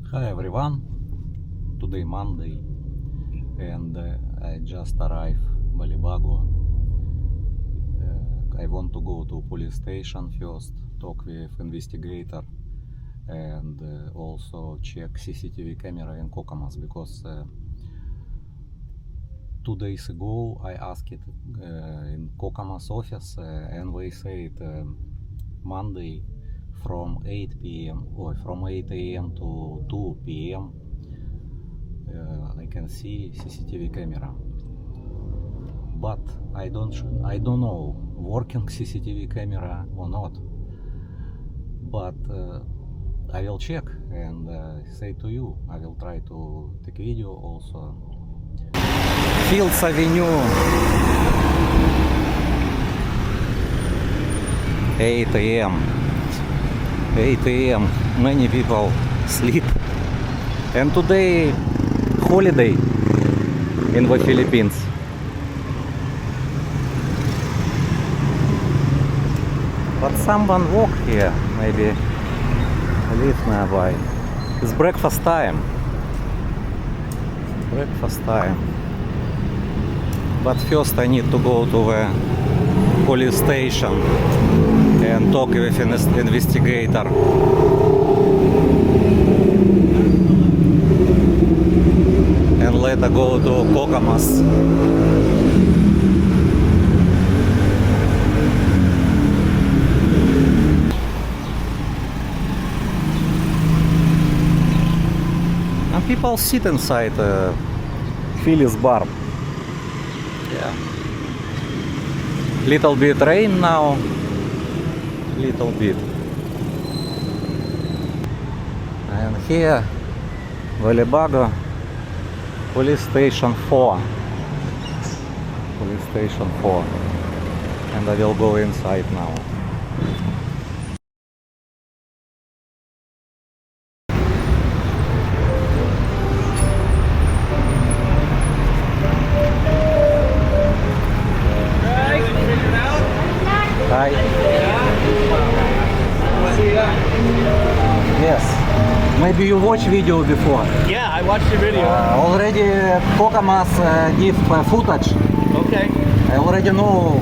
Hi everyone, today Monday and I just arrived Balibago. I want to go to police station first, talk with investigator and also check CCTV camera in Kokomas because 2 days ago I asked it in Kokomas office and they said Monday from 8 p.m. or from 8 a.m. to 2 p.m. I can see CCTV camera, but I don't know working CCTV camera or not. But I will check and say to you. I will try to take video also. Fields Avenue, 8 a.m. 8 a.m. Many people sleep, and today holiday in the Philippines. But someone walk here, maybe live nearby. It's breakfast time. Breakfast time. But first I need to go to the police station and talk with an investigator. And later go to Kokomas. And people sit inside Philly's bar. Yeah. Little bit rain now. Little bit. And here, Balibago, police station 4. Police station 4. And I will go inside now. Hi. Yes. Maybe you watched video before. Yeah, I watched your video. Already Kokomas give footage. Okay. I already know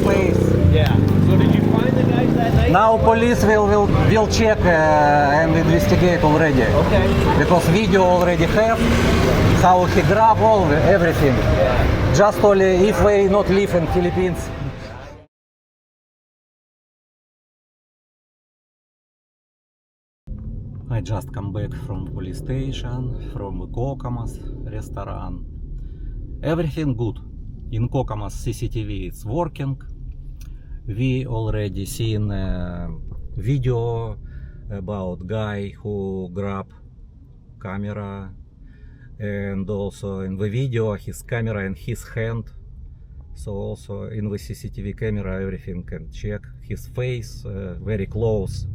place. Yeah. So did you find the guys that night? Now police will check and investigate already. Okay. Because video already have how he grab all everything. Yeah. Just only if they not live in Philippines. I just come back from police station, from the Kokomas restaurant. Everything good. In Kokomas CCTV it's working. We already seen a video about guy who grab camera, and also in the video his camera in his hand. So also in the CCTV camera everything can check his face very close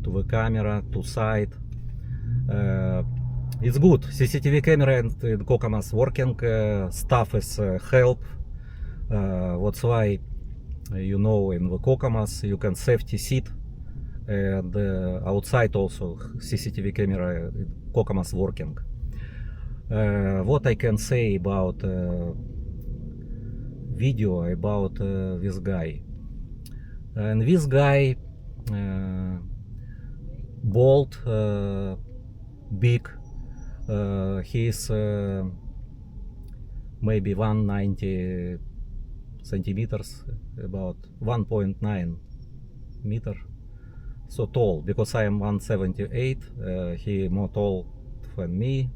to the camera, to side. It's good. CCTV camera and Kokomas working. Staff is help. That's why you know in the Kokomas you can safety sit, and outside also CCTV camera Kokomas working. What I can say about video about this guy. And this guy bald, big, he's maybe 190 centimeters, about 1.9 meter, so tall, because I am 178, he more tall than me,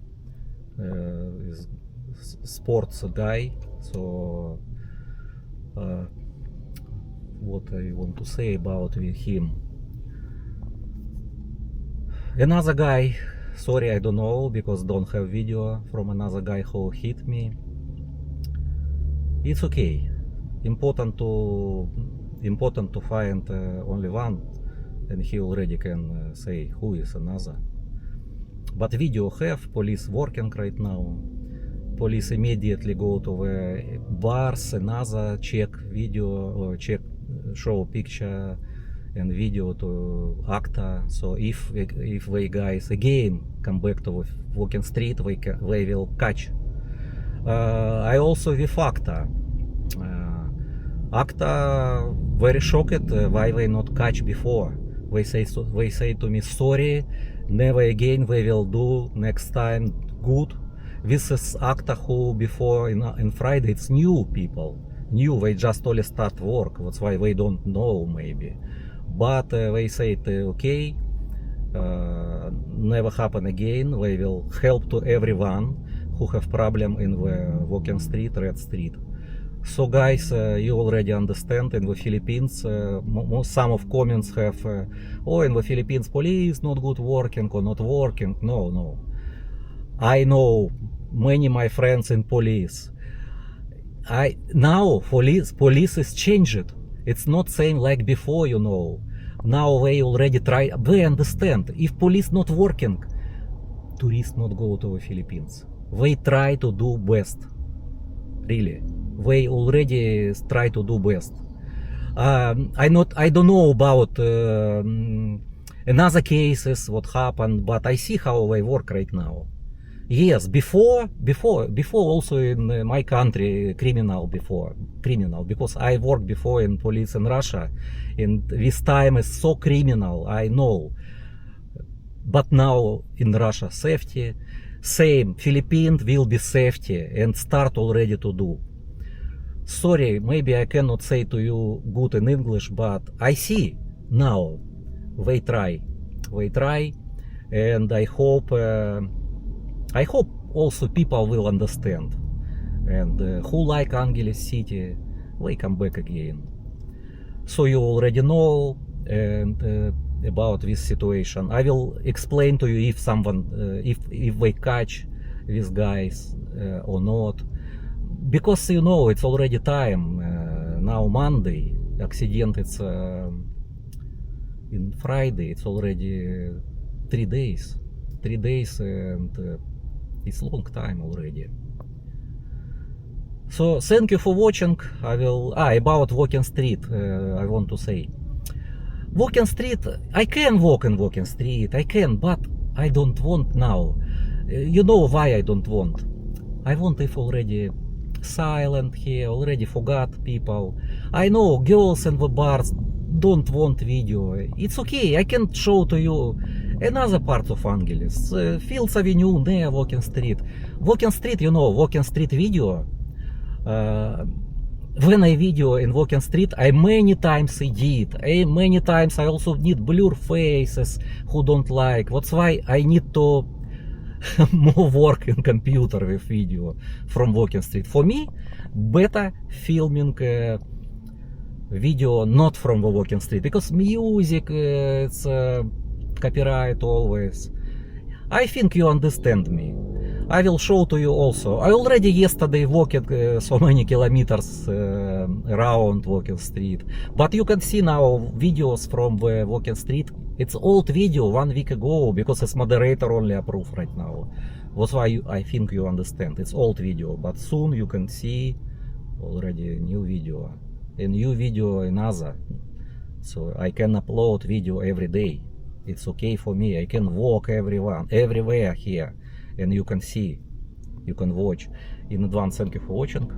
is sports guy. So what I want to say about him. Another guy, sorry I don't know because don't have video from another guy who hit me. It's okay. Important to find only one, and he already can say who is another. But video have, police working right now. Police immediately go to the bars, another check video or check show picture and video to acta. So if they guys again come back to walking street, they will catch. I also with acta. Acta very shocked why they not catch before. They say to me sorry, never again they will do next time good. This is acta who before in Friday it's new people, new, they just only start work, that's why they don't know maybe. But they say okay, never happen again. They will help to everyone who have problem in the walking street, red street. So guys, you already understand in the Philippines, some of comments have, oh, in the Philippines police not good working or not working. No. I know many my friends in police. Now police is changed. It's not same like before, you know. Now they already try, they understand. If police not working, tourists not go to the Philippines. They try to do best. Really. They already try to do best. I don't know about another cases what happened, but I see how they work right now. Yes, before also in my country criminal, because I worked before in police in Russia, and this time is so criminal, I know. But now in Russia safety, same, Philippines will be safety and start already to do. Sorry, maybe I cannot say to you good in English, but I see now they try, and I hope also people will understand, and who like Angeles City, they come back again. So you already know and about this situation. I will explain to you if someone, if they catch these guys or not. Because you know it's already time, now Monday, accident it's in Friday, it's already 3 days, and it's long time already. So thank you for watching. I will, about walking street, I want to say. Walking street, I can walk in walking street, I can, but I don't want now. You know why I don't want? I want if already silent here, already forgot people. I know girls in the bars don't want video. It's okay, I can show to you another part of Angeles. Fields Avenue near walking street. Walking street, you know, walking street video. When I video in walking street, I many times edit. Many times I also need blur faces who don't like. That's why I need to more work in computer with video from walking street. For me, better filming video not from the walking street, because music, it's copyright always. I think you understand me. I will show to you also. I already yesterday walked so many kilometers around walking street, but you can see now videos from the walking street. It's old video 1 week ago, because it's moderator only approved right now. That's why I think you understand. It's old video, but soon you can see already new video. A new video another. So I can upload video every day. It's okay for me. I can walk everywhere here, and you can see, you can watch. In advance, thank you for watching.